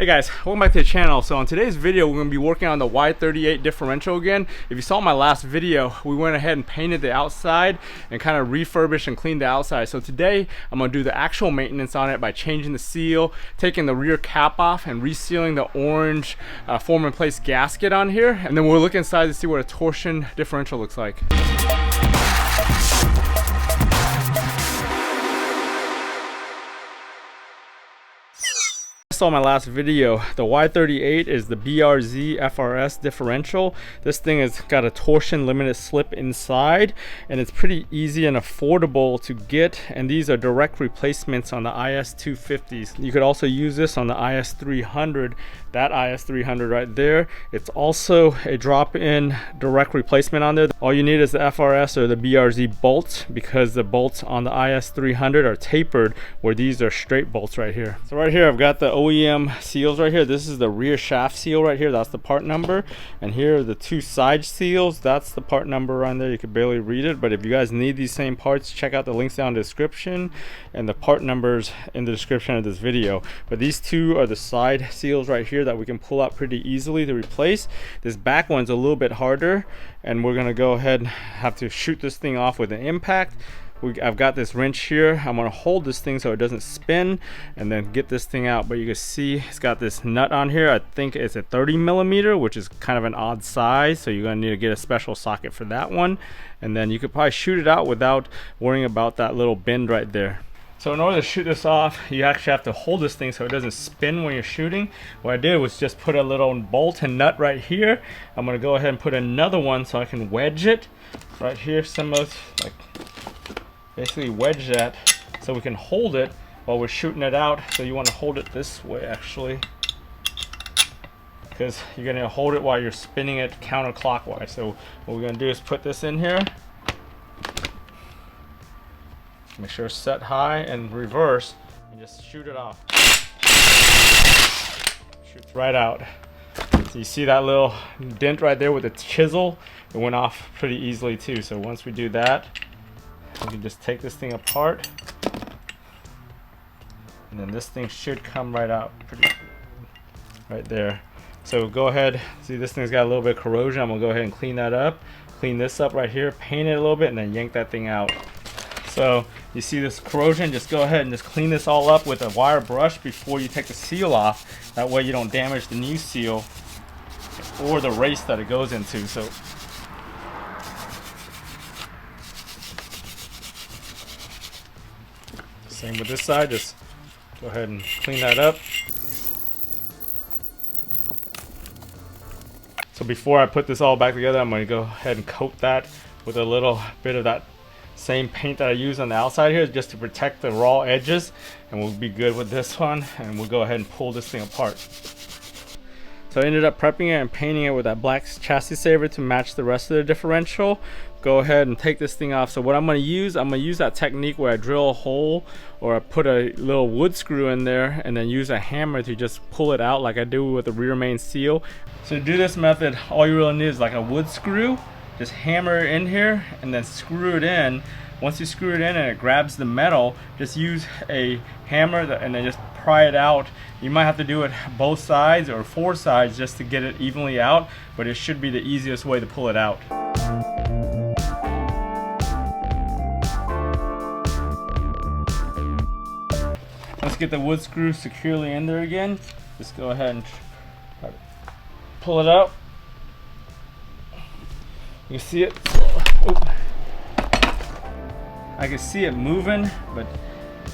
Hey guys, welcome back to the channel. So on today's video, we're going to be working on the Y38 differential again. If you saw my last video, we went ahead and painted the outside and kind of refurbished and cleaned the outside. So today, I'm going to do the actual maintenance on it by changing the seal, taking the rear cap off, and resealing the orange form in place gasket on here. And then we'll look inside to see what a torsion differential looks like. Saw my last video, the Y38 is the BRZ FRS differential. This thing has got a torsion limited slip inside, and it's pretty easy and affordable to get, and these are direct replacements on the IS250s. You could also use this on the IS300, that IS300 right there. It's also a drop-in direct replacement on there. All you need is the FRS or the BRZ bolts, because the bolts on the IS300 are tapered, where these are straight bolts right here. So right here I've got the OEM seals right here. This is the rear shaft seal right here, that's the part number, and here are the two side seals, that's the part number on there. You can barely read it, but if you guys need these same parts, check out the links down in the description and the part numbers in the description of this video. But these two are the side seals right here that we can pull out pretty easily to replace. This back one's a little bit harder, and we're gonna go ahead and have to shoot this thing off with an impact. I've got this wrench here. I'm gonna hold this thing so it doesn't spin and then get this thing out. But you can see it's got this nut on here. I think it's a 30mm, which is kind of an odd size, so you're gonna need to get a special socket for that one, and then you could probably shoot it out without worrying about that little bend right there. So in order to shoot this off, you actually have to hold this thing so it doesn't spin when you're shooting. What I did was just put a little bolt and nut right here. I'm gonna go ahead and put another one so I can wedge it right here. Some of like basically wedge that so we can hold it while we're shooting it out. So you want to hold it this way actually, because you're going to hold it while you're spinning it counterclockwise. So what we're going to do is put this in here, make sure it's set high, and reverse, and just shoot it off. Shoots right out. So you see that little dent right there with the chisel? It went off pretty easily too. So once we do that, we can just take this thing apart, and then this thing should come right out right there. So go ahead, see this thing's got a little bit of corrosion. I'm gonna go ahead and clean that up, clean this up right here, paint it a little bit, and then yank that thing out. So you see this corrosion, just go ahead and just clean this all up with a wire brush before you take the seal off. That way you don't damage the new seal or the race that it goes into. So same with this side, just go ahead and clean that up. So before I put this all back together, I'm going to go ahead and coat that with a little bit of that same paint that I use on the outside here, just to protect the raw edges, and we'll be good with this one, and we'll go ahead and pull this thing apart. So I ended up prepping it and painting it with that black chassis saver to match the rest of the differential. Go ahead and take this thing off. So what I'm going to use that technique where I drill a hole, or I put a little wood screw in there and then use a hammer to just pull it out like I do with the rear main seal. So to do this method, all you really need is like a wood screw. Just hammer it in here and then screw it in. Once you screw it in and it grabs the metal, just use a hammer and then just pry it out. You might have to do it both sides or four sides just to get it evenly out, but it should be the easiest way to pull it out. Let's get the wood screw securely in there again. Just go ahead and try to pull it out. You can see it. Oh. I can see it moving, but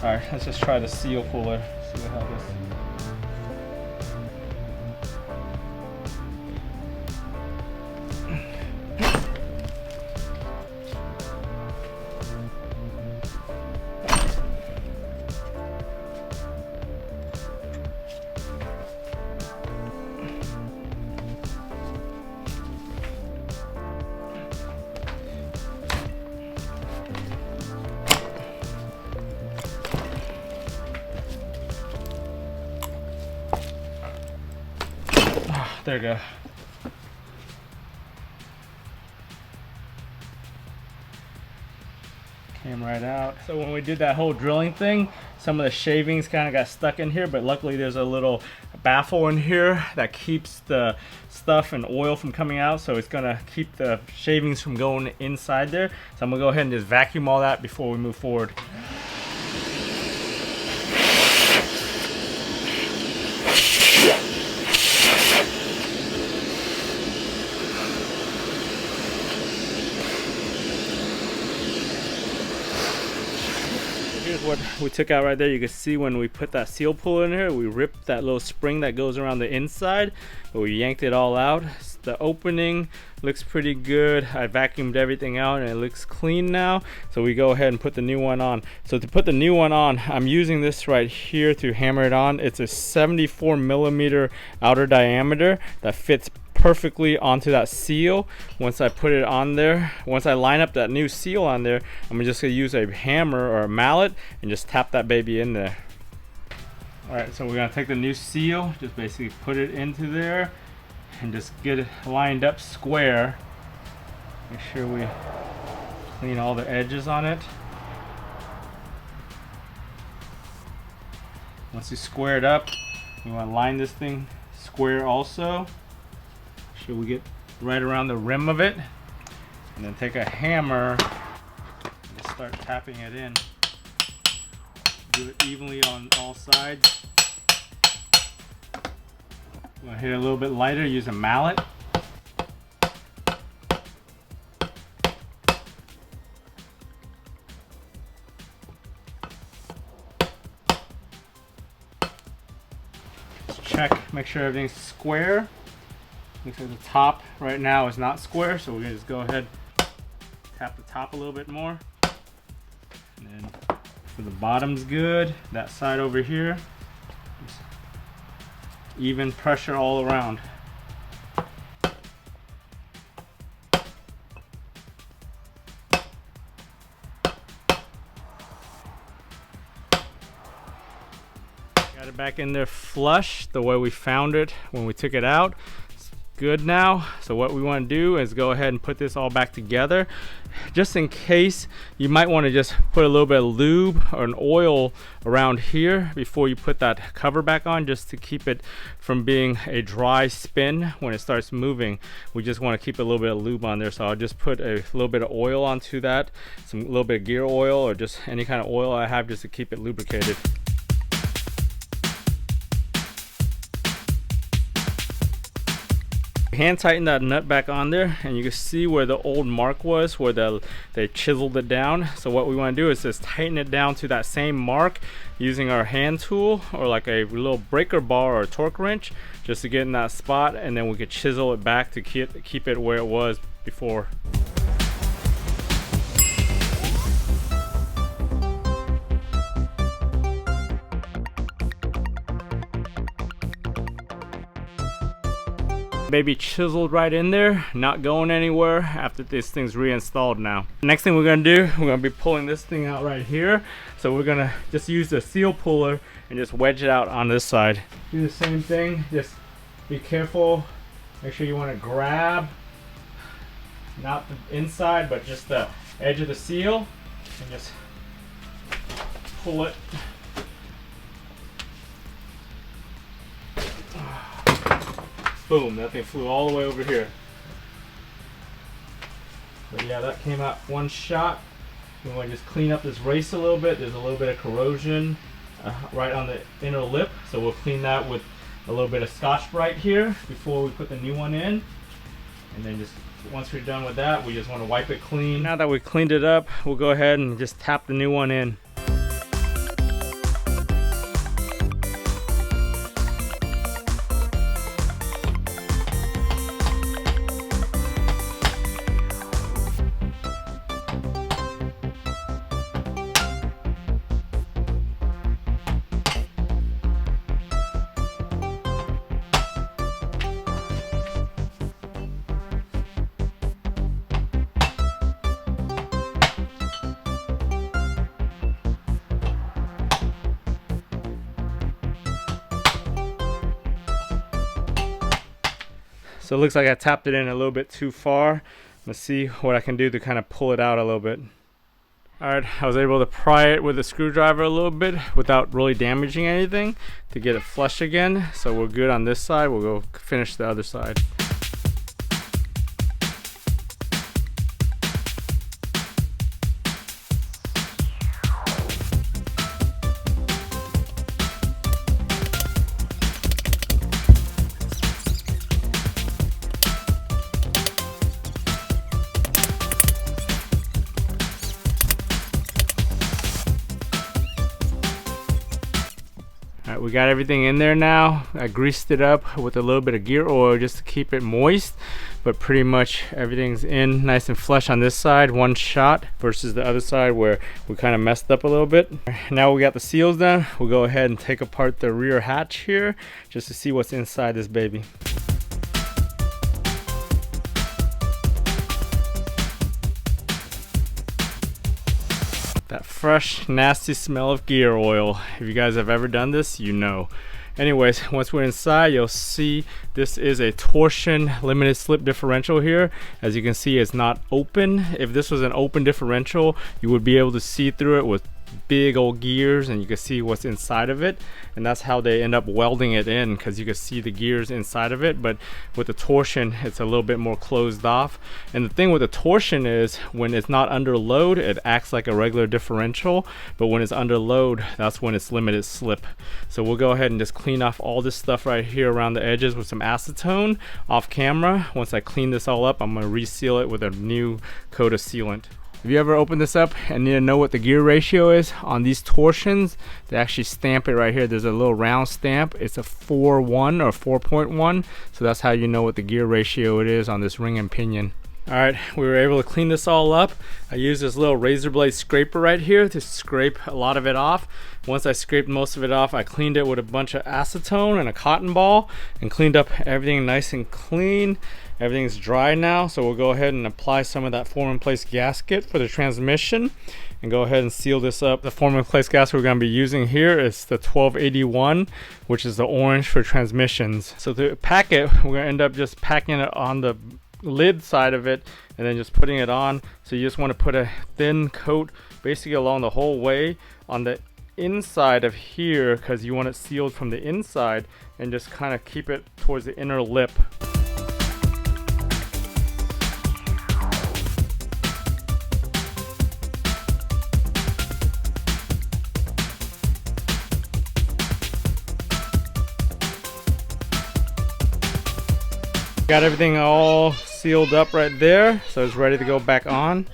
all right, let's just try the seal puller. See what happens. There you go. Came right out. So when we did that whole drilling thing, some of the shavings kind of got stuck in here, but luckily there's a little baffle in here that keeps the stuff and oil from coming out, so it's gonna keep the shavings from going inside there. So I'm gonna go ahead and just vacuum all that before we move forward. Here's what we took out right there. You can see when we put that seal puller in here, we ripped that little spring that goes around the inside, but we yanked it all out. The opening looks pretty good. I vacuumed everything out and it looks clean now. So we go ahead and put the new one on. So to put the new one on, I'm using this right here to hammer it on. It's a 74 millimeter outer diameter that fits perfectly onto that seal. Once I put it on there, once I line up that new seal on there, I'm just gonna use a hammer or a mallet and just tap that baby in there. All right, so we're gonna take the new seal, just basically put it into there and just get it lined up square. Make sure we clean all the edges on it. Once you square it up, we want to line this thing square also. Make sure we get right around the rim of it, and then take a hammer and just start tapping it in. Do it evenly on all sides. I'm gonna hit it a little bit lighter, use a mallet. Just check, make sure everything's square. Looks like the top right now is not square, so we're gonna just go ahead, tap the top a little bit more. And then so the bottom's good, that side over here. Just even pressure all around. Got it back in there flush the way we found it when we took it out. It's good now. So what we want to do is go ahead and put this all back together. Just in case, you might want to just put a little bit of lube or an oil around here before you put that cover back on, just to keep it from being a dry spin when it starts moving. We just want to keep a little bit of lube on there, so I'll just put a little bit of oil onto that, a little bit of gear oil or just any kind of oil I have, just to keep it lubricated. Hand tighten that nut back on there, and you can see where the old mark was, where they chiseled it down. So what we want to do is just tighten it down to that same mark using our hand tool or like a little breaker bar or a torque wrench, just to get in that spot, and then we could chisel it back to keep it where it was before. Baby chiseled right in there, not going anywhere after this thing's reinstalled now. Next thing we're gonna do, we're gonna be pulling this thing out right here. So we're gonna just use the seal puller and just wedge it out on this side. Do the same thing, just be careful. Make sure you wanna grab, not the inside, but just the edge of the seal, and just pull it. Boom, that thing flew all the way over here. But yeah, that came out one shot. We want to just clean up this race a little bit. There's a little bit of corrosion right on the inner lip, so we'll clean that with a little bit of Scotch-Brite here before we put the new one in. And then just once we're done with that, we just want to wipe it clean. Now that we cleaned it up, we'll go ahead and just tap the new one in. So it looks like I tapped it in a little bit too far. Let's see what I can do to kind of pull it out a little bit. Alright, I was able to pry it with a screwdriver a little bit without really damaging anything to get it flush again. So we're good on this side. We'll go finish the other side. Alright, we got everything in there now. I greased it up with a little bit of gear oil just to keep it moist, but pretty much everything's in nice and flush on this side, one shot, versus the other side where we kind of messed up a little bit. Now we got the seals done, we'll go ahead and take apart the rear hatch here just to see what's inside this baby. That fresh, nasty smell of gear oil. If you guys have ever done this, you know. Anyways, once we're inside, you'll see this is a torsion limited slip differential here. As you can see, it's not open. If this was an open differential, you would be able to see through it with big old gears and you can see what's inside of it, and that's how they end up welding it in, because you can see the gears inside of it. But with the torsion, it's a little bit more closed off. And the thing with the torsion is when it's not under load, it acts like a regular differential, but when it's under load, that's when it's limited slip. So we'll go ahead and just clean off all this stuff right here around the edges with some acetone off camera. Once I clean this all up, I'm going to reseal it with a new coat of sealant. If you ever open this up and need to know what the gear ratio is on these torsions, they actually stamp it right here. There's a little round stamp. It's a 4.1 or 4.1, so that's how you know what the gear ratio it is on this ring and pinion. Alright, we were able to clean this all up. I used this little razor blade scraper right here to scrape a lot of it off. Once I scraped most of it off, I cleaned it with a bunch of acetone and a cotton ball and cleaned up everything nice and clean. Everything's dry now, so we'll go ahead and apply some of that form in place gasket for the transmission and go ahead and seal this up. The form in place gasket we're going to be using here is the 1281, which is the orange for transmissions. So to pack it, we're going to end up just packing it on the lid side of it and then just putting it on. So you just want to put a thin coat basically along the whole way on the inside of here, because you want it sealed from the inside, and just kind of keep it towards the inner lip. Got everything all sealed up right there, so it's ready to go back on.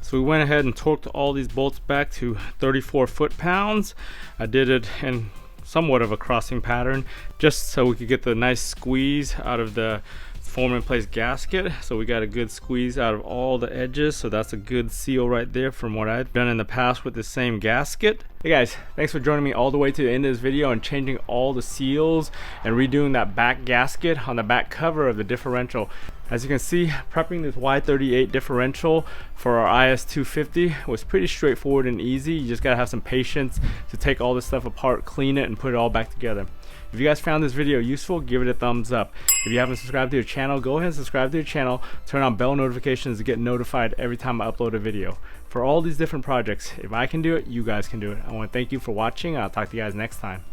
So we went ahead and torqued all these bolts back to 34 foot-pounds. I did it in somewhat of a crossing pattern just so we could get the nice squeeze out of the form in place gasket. So we got a good squeeze out of all the edges, so that's a good seal right there from what I've done in the past with the same gasket. Hey guys, thanks for joining me all the way to the end of this video and changing all the seals and redoing that back gasket on the back cover of the differential. As you can see, prepping this Y38 differential for our IS250 was pretty straightforward and easy. You just gotta have some patience to take all this stuff apart, clean it, and put it all back together. If you guys found this video useful, give it a thumbs up. If you haven't subscribed to the channel, go ahead and subscribe to the channel. Turn on bell notifications to get notified every time I upload a video. For all these different projects, if I can do it, you guys can do it. I want to thank you for watching. I'll talk to you guys next time.